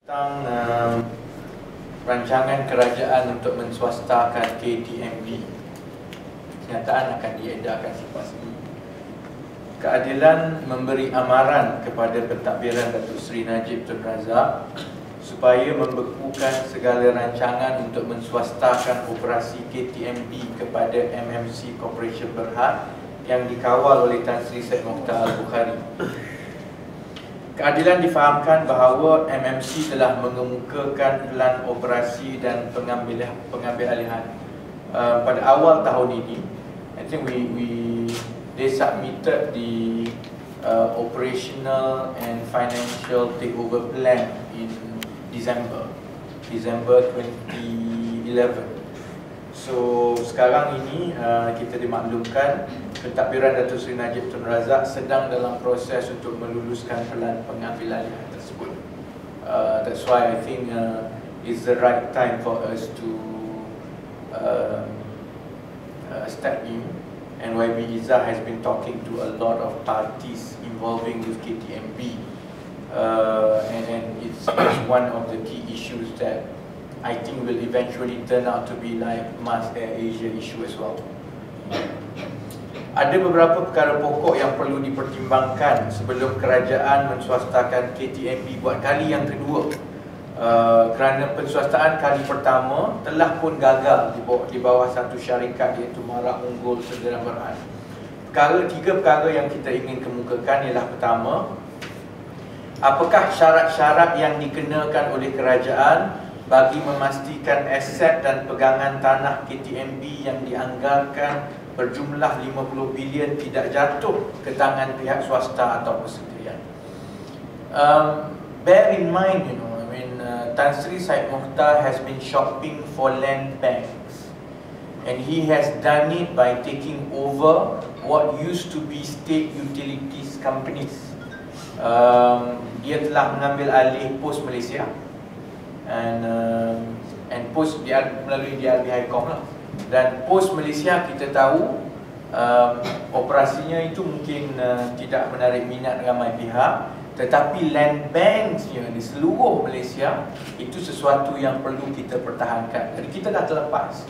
Tentang rancangan kerajaan untuk menswastakan KTMB. Kenyataan akan diedarkan selepas ini. Keadilan memberi amaran kepada pentadbiran Datuk Seri Najib Tun Razak supaya membekukan segala rancangan untuk menswastakan operasi KTMB kepada MMC Corporation Berhad yang dikawal oleh Tan Sri Syed Mokhtar Al-Bukhari. Keadilan difahamkan bahawa MMC telah mengemukakan pelan operasi dan pengambilalihan pada awal tahun ini. I think they submitted the operational and financial takeover plan in December 2011. So sekarang ini kita dimaklumkan pentadbiran Datuk Seri Najib Tun Razak sedang dalam proses untuk meluluskan pelan pengambilalihan tersebut. That's why I think it's the right time for us to step in. And YB Izzah has been talking to a lot of parties involving with KTMB, and it's one of the key issues that I think will eventually turn out to be like Mas Air Asia issue as well. Ada beberapa perkara pokok yang perlu dipertimbangkan sebelum kerajaan menswastakan KTMB buat kali yang kedua. Kerana penswastaan kali pertama telah pun gagal di bawah satu syarikat iaitu Marak Unggul Segera Berhad. Tiga perkara yang kita ingin kemukakan ialah pertama, apakah syarat-syarat yang dikenakan oleh kerajaan bagi memastikan aset dan pegangan tanah KTMB yang dianggarkan berjumlah 50 bilion tidak jatuh ke tangan pihak swasta atau persendirian. Bear in mind, Tan Sri Syed Mokhtar has been shopping for land banks, and he has done it by taking over what used to be state utilities companies. Dia telah mengambil alih Pos Malaysia and Pos melalui DRB Highcom lah. Dan Pos Malaysia kita tahu operasinya itu mungkin tidak menarik minat ramai pihak, tetapi land banksnya di seluruh Malaysia itu sesuatu yang perlu kita pertahankan. Jadi kita dah terlepas,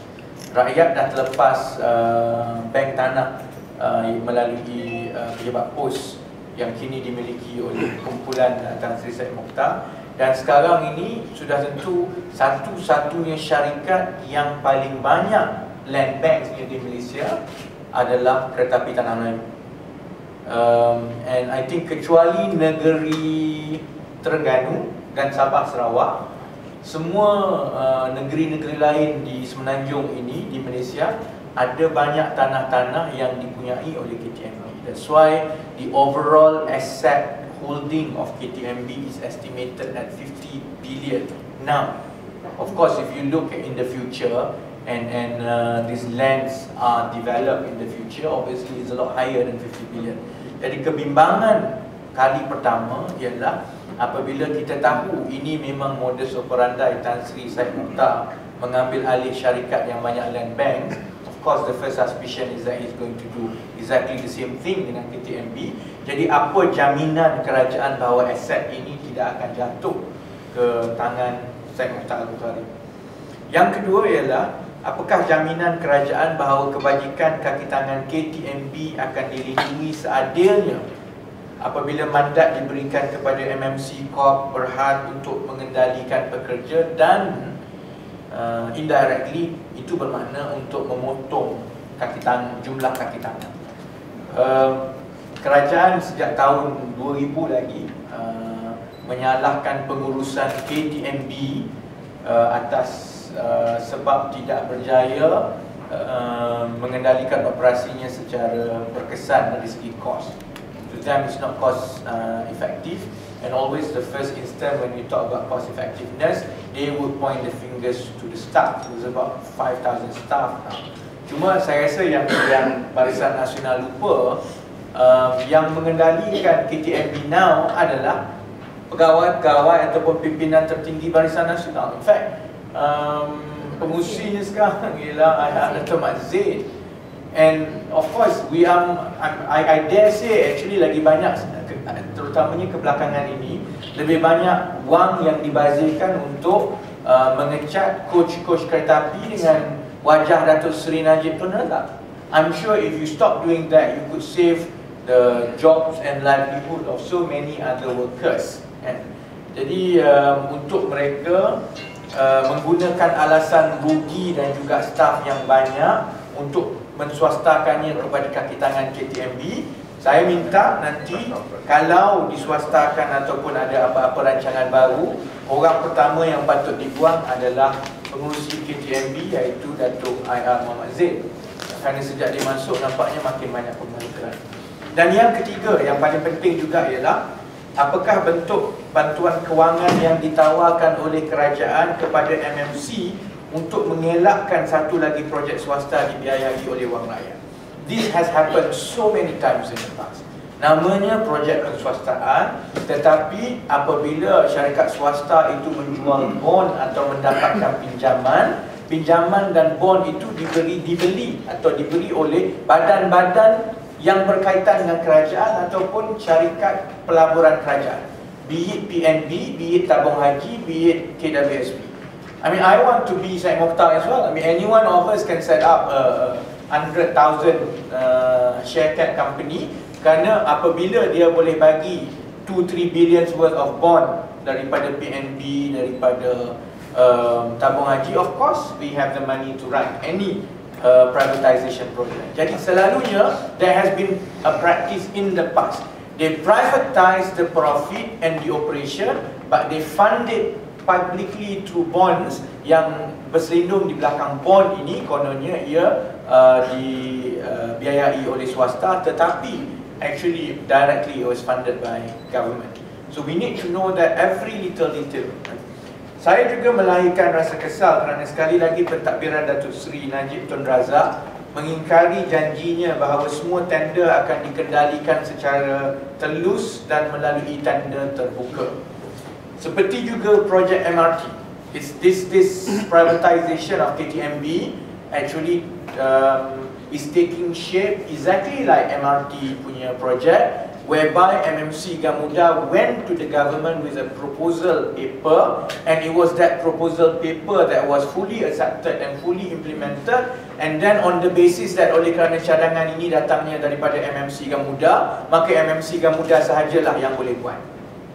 rakyat dah terlepas bank tanah melalui pejabat pos yang kini dimiliki oleh kumpulan Tan Sri Syed Mokhtar. Dan sekarang ini sudah tentu satu-satunya syarikat yang paling banyak land banksnya di Malaysia adalah Keretapi Tanah Melayu. And I think kecuali negeri Terengganu dan Sabah Sarawak, semua negeri-negeri lain di Semenanjung ini di Malaysia ada banyak tanah-tanah yang dipunyai oleh KTMB. That's why the overall asset holding of KTMB is estimated at 50 billion now. Of course, if you look in the future and these lands are developed in the future, obviously it's a lot higher than 50 billion. Jadi kebimbangan kali pertama ialah apabila kita tahu ini memang modus operandi Tan Sri Syed Mokhtar mengambil alih syarikat yang banyak land banks. Of course, the first suspicion is that he's going to do exactly the same thing dengan KTMB. Jadi apa jaminan kerajaan bahawa aset ini tidak akan jatuh ke tangan Syed Mokhtar Al-Bukhari? Yang kedua ialah, apakah jaminan kerajaan bahawa kebajikan kaki tangan KTMB akan dilindungi seadilnya apabila mandat diberikan kepada MMC Corp Berhad untuk mengendalikan pekerja dan indirectly itu bermakna untuk memotong jumlah kaki tangan. Kerajaan sejak tahun 2000 lagi menyalahkan pengurusan KTMB atas sebab tidak berjaya mengendalikan operasinya secara berkesan dari segi kos. To them it's not cost effective, and always the first instant when we talk about cost effectiveness, they would point the fingers to the staff. There's about 5,000 staff now. Cuma saya rasa yang Barisan Nasional lupa, yang mengendalikan KTMB now adalah pegawai-pegawai ataupun pimpinan tertinggi Barisan Nasional. In fact, pengusinya sekarang ialah Dato' Mat Zaid. And of course, I dare say actually lagi banyak terutamanya kebelakangan ini, lebih banyak wang yang dibazirkan untuk mengecat coach-coach kereta api dengan wajah Datuk Seri Najib Tun Razak. I'm sure if you stop doing that, you could save the jobs and livelihood of so many other workers. Jadi untuk mereka menggunakan alasan rugi dan juga staf yang banyak untuk menswastakannya kepada kaki tangan KTMB, saya minta nanti kalau diswastakan ataupun ada apa-apa rancangan baru, orang pertama yang patut dibuang adalah pengurusi KTMB, iaitu Datuk IR Muhammad Zaid, kerana sejak dia masuk nampaknya makin banyak pembantuan. Dan yang ketiga, yang paling penting juga ialah apakah bentuk bantuan kewangan yang ditawarkan oleh kerajaan kepada MMC untuk mengelakkan satu lagi projek swasta dibiayai oleh wang rakyat. This has happened so many times in the past. Namanya projek keswastaan, tetapi apabila syarikat swasta itu menjual bond atau mendapatkan pinjaman dan bond itu dibeli atau diberi oleh badan-badan yang berkaitan dengan kerajaan ataupun syarikat pelaburan kerajaan, be it PNB, be it Tabung Haji, be it KWSP. I mean, I want to be Syed Mokhtar as well. I mean, any one of us can set up a 100,000 share cap company, kerana apabila dia boleh bagi 2-3 billion worth of bond daripada PNB, daripada Tabung Haji, of course we have the money to run any privatization program. Jadi selalunya there has been a practice in the past. They privatize the profit and the operation, but they fund it publicly through bonds yang berselindung di belakang bond ini. Kononnya ia dibiayai oleh swasta, tetapi actually directly it was funded by government. So we need to know that every little detail. Saya juga melahirkan rasa kesal kerana sekali lagi pentadbiran Datuk Seri Najib Tun Razak mengingkari janjinya bahawa semua tender akan dikendalikan secara telus dan melalui tender terbuka. Seperti juga projek MRT. This privatization of KTMB actually is taking shape exactly like MRT punya project, whereby MMC Gamuda went to the government with a proposal paper, and it was that proposal paper that was fully accepted and fully implemented, and then on the basis that oleh kerana cadangan ini datangnya daripada MMC Gamuda, maka MMC Gamuda sahajalah yang boleh buat.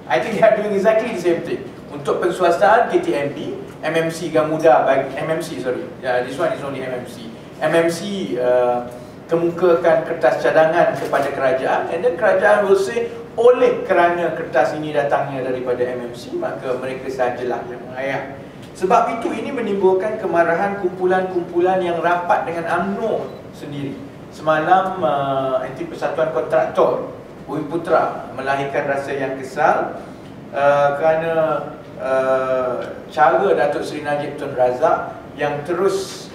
I think they are doing exactly the same thing. Untuk penswastaan KTMB, MMC Gamuda, this one is only MMC. MMC kemukakan kertas cadangan kepada kerajaan, and then kerajaan will say, oleh kerana kertas ini datangnya daripada MMC, maka mereka sahajalah yang mengayak. Sebab itu ini menimbulkan kemarahan kumpulan-kumpulan yang rapat dengan UMNO sendiri. Semalam Anti Persatuan Kontraktor Bumi Putra melahirkan rasa yang kesal kerana cara Datuk Seri Najib Tun Razak yang terus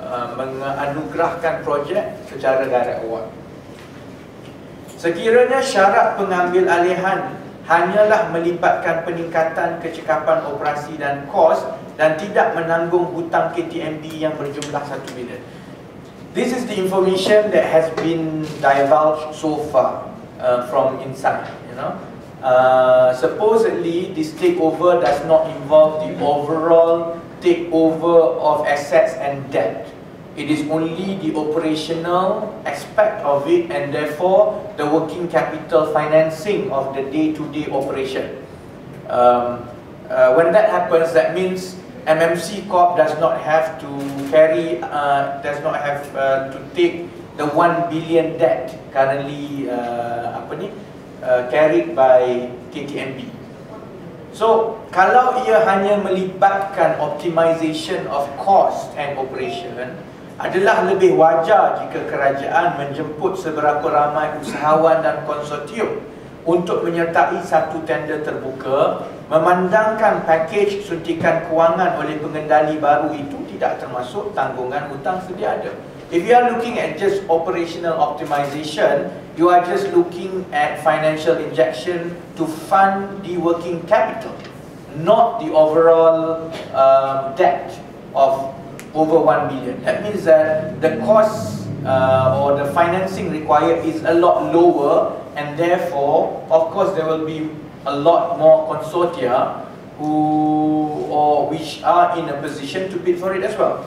menganugerahkan projek secara direct award. Sekiranya syarat pengambil alihan hanyalah melibatkan peningkatan kecekapan operasi dan kos dan tidak menanggung hutang KTMB yang berjumlah 1 bilion. This is the information that has been divulged so far from inside. Supposedly, this takeover does not involve the overall takeover of assets and debt. It is only the operational aspect of it, and therefore the working capital financing of the day-to-day operation. When that happens, that means MMC Corp does not have to carry, to take the 1 billion debt currently carried by KTMB. So, kalau ia hanya melibatkan optimization of cost and operation, adalah lebih wajar jika kerajaan menjemput seberapa ramai usahawan dan konsortium untuk menyertai satu tender terbuka, memandangkan pakej suntikan kewangan oleh pengendali baru itu tidak termasuk tanggungan hutang sedia ada. If you are looking at just operational optimization, you are just looking at financial injection to fund the working capital, not the overall debt of over 1 billion. That means that the cost or the financing required is a lot lower and therefore, of course, there will be a lot more consortia which are in a position to bid for it as well.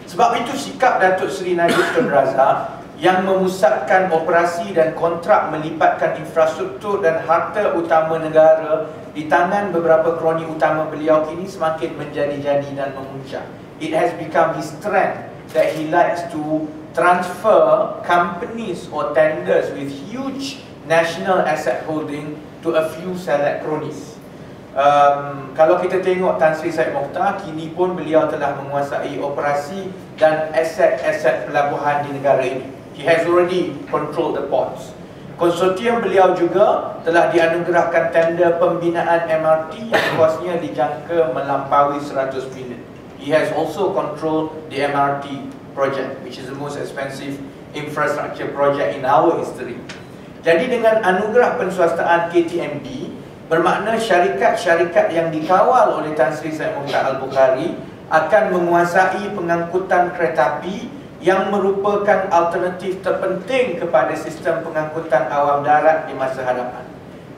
Sebab itu sikap Datuk Seri Najib Tun Razak yang memusatkan operasi dan kontrak melibatkan infrastruktur dan harta utama negara di tangan beberapa kroni utama beliau kini semakin menjadi-jadi dan memuncak. It has become his trend that he likes to transfer companies or tenders with huge national asset holding to a few select cronies. Kalau kita tengok Tan Sri Syed Mokhtar, kini pun beliau telah menguasai operasi dan aset-aset pelabuhan di negara ini. He has already controlled the ports. Konsortium beliau juga telah dianugerahkan tender pembinaan MRT yang kosnya dijangka melampaui 100 bilion. He has also controlled the MRT project, which is the most expensive infrastructure project in our history. Jadi dengan anugerah penswastaan KTMB, bermakna syarikat-syarikat yang dikawal oleh Tan Sri Syed Mokhtar Al-Bukhari akan menguasai pengangkutan kereta api yang merupakan alternatif terpenting kepada sistem pengangkutan awam darat di masa hadapan.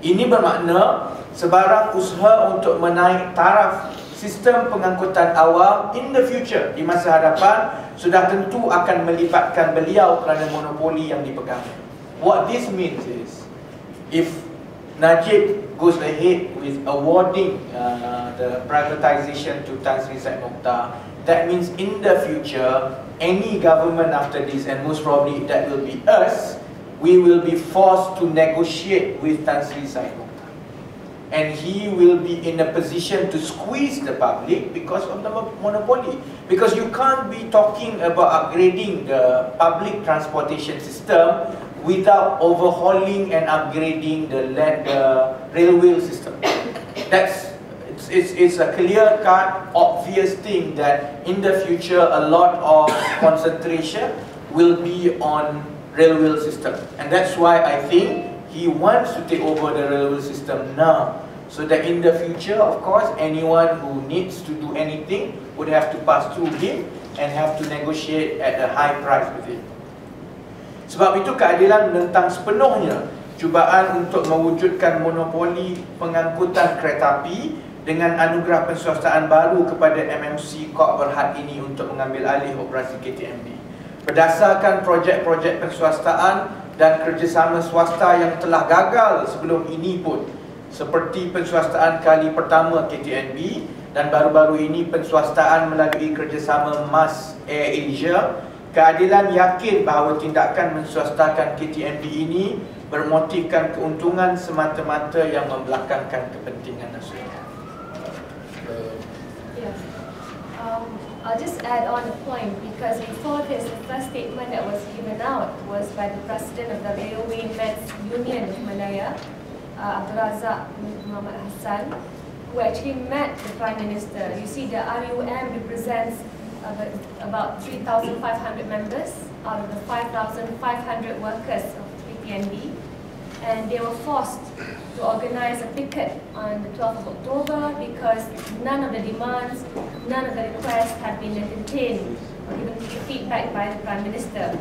Ini bermakna sebarang usaha untuk menaik taraf sistem pengangkutan awam in the future, di masa hadapan, sudah tentu akan melibatkan beliau kerana monopoli yang dipegang. What this means is, if Najib goes ahead with awarding the privatization to Tan Sri Syed Mokhtar, that means in the future, any government after this, and most probably that will be us, we will be forced to negotiate with Tan Sri Syed Mokhtar. And he will be in a position to squeeze the public because of the monopoly. Because you can't be talking about upgrading the public transportation system without overhauling and upgrading the railway system. It's a clear-cut, obvious thing that in the future a lot of concentration will be on railway system, and that's why I think he wants to take over the railway system now, so that in the future, of course, anyone who needs to do anything would have to pass through him and have to negotiate at a high price with it. Sebab itu keadilan menentang sepenuhnya cubaan untuk mewujudkan monopoli pengangkutan kereta api dengan anugerah penswastaan baru kepada MMC Kok Berhad ini untuk mengambil alih operasi KTMB. Berdasarkan projek-projek penswastaan dan kerjasama swasta yang telah gagal sebelum ini pun, seperti penswastaan kali pertama KTMB dan baru-baru ini penswastaan melalui kerjasama MAS Air Asia, keadilan yakin bahawa tindakan menswastakan KTMB ini bermotifkan keuntungan semata-mata yang membelakangkan kepentingan nasional. I'll just add on a point, because before this, the first statement that was given out was by the President of the Railway Meds Union of Malaya, Abdul Razak Muhammad Hassan, who actually met the Prime Minister. You see, the RUM represents about 3,500 members out of the 5,500 workers of KTMB, and they were forced to organize a picket on the 12th of October because none of the demands, none of the requests had been entertained or given feedback by the Prime Minister.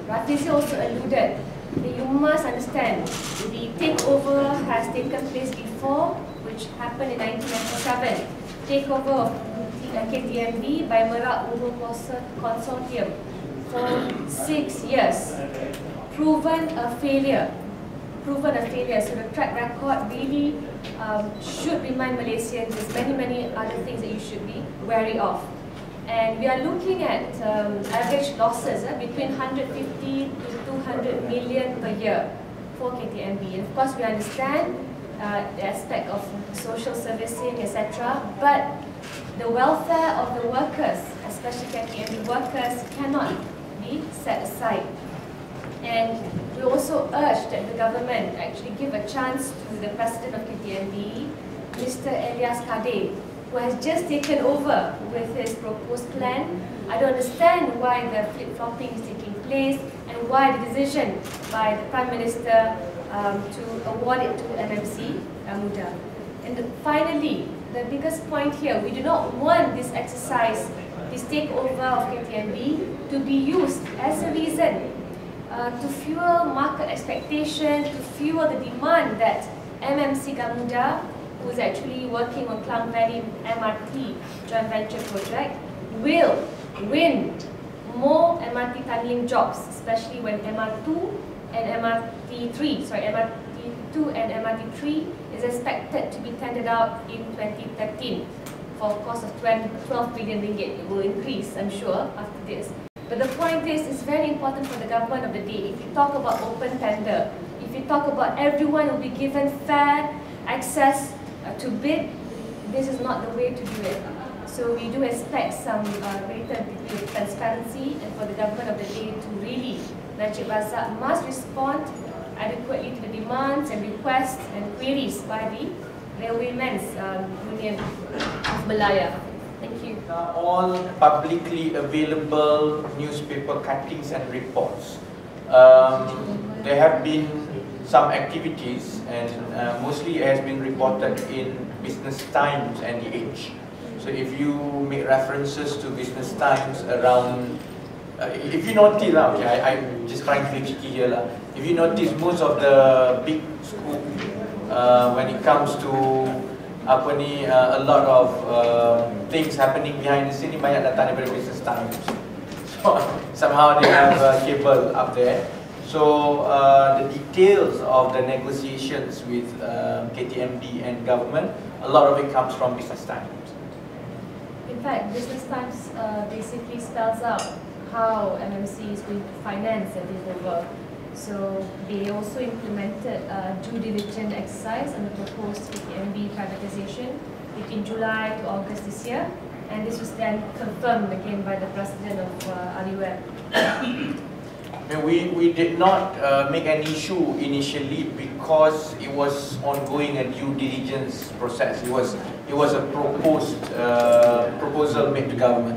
Rafizi also alluded that you must understand the takeover has taken place before, which happened in 1997. Takeover of KTMB by Merak Ulur Consortium for 6 years. Proven a failure. So the track record really should remind Malaysians there's many other things that you should be wary of. And we are looking at average losses between 150 to 200 million per year for KTMB. And of course we understand the aspect of social servicing, etc. But the welfare of the workers, especially KTMB workers, cannot be set aside. And we also urge that the government actually give a chance to the President of KTMB, Mr. Elias Kadir, who has just taken over with his proposed plan. I don't understand why the flip-flopping is taking place and why the decision by the Prime Minister to award it to MMC Muda. And finally, the biggest point here, we do not want this exercise, this takeover of KTMB, to be used as a reason to fuel market expectation, to fuel the demand that MMC Gamuda, who is actually working on Klang Valley MRT joint venture project, will win more MRT tunneling jobs, especially when MRT2 and MRT3 and MRT3 is expected to be tendered out in 2013 for a cost of 12 billion ringgit. It will increase, I'm sure, after this. But the point is, it's very important for the government of the day. If you talk about open tender, if you talk about everyone will be given fair access to bid, this is not the way to do it. So we do expect some greater degree of transparency, and for the government of the day to really, Najib Razak must respond adequately to the demands and requests and queries by the Railwaymen's Union of Malaya. Thank you. All publicly available newspaper cuttings and reports. There have been some activities, and mostly it has been reported in Business Times and The Age. So if you make references to Business Times around, if you notice, I'm just trying to be cheeky here, if you notice most of the big scoop when it comes to a lot of things happening behind the scene, banyak datang daripada Business Times. So somehow they have a cable up there. So the details of the negotiations with KTMB and government, a lot of it comes from Business Times. In fact, Business Times basically spells out how MMC is going to finance and deliver. So they also implemented a due diligence exercise on the proposed KTMB privatization between July to August this year, and this was then confirmed again by the president of Aliweb. We did not make an issue initially because it was ongoing a due diligence process. It was a proposal made to government.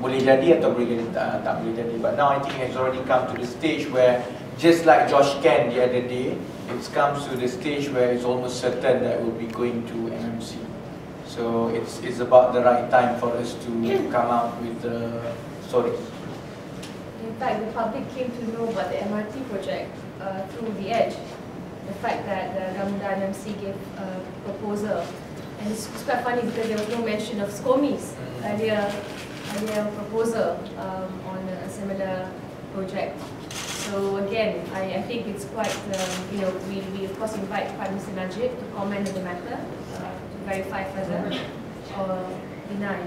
Boleh jadi atau boleh tak boleh jadi. But now I think it has already come to the stage where, just like Josh Ken the other day, it comes to the stage where it's almost certain that it will be going to MMC. So it's about the right time for us to come out with the stories. In fact, the public came to know about the MRT project through The Edge. The fact that the Gamuda MMC gave a proposal, and it's quite funny because there was no mention of SCOMI's earlier proposal on a similar project. So again, I think it's quite, we of course invite Prime Minister Najib to comment on the matter, to verify further or deny.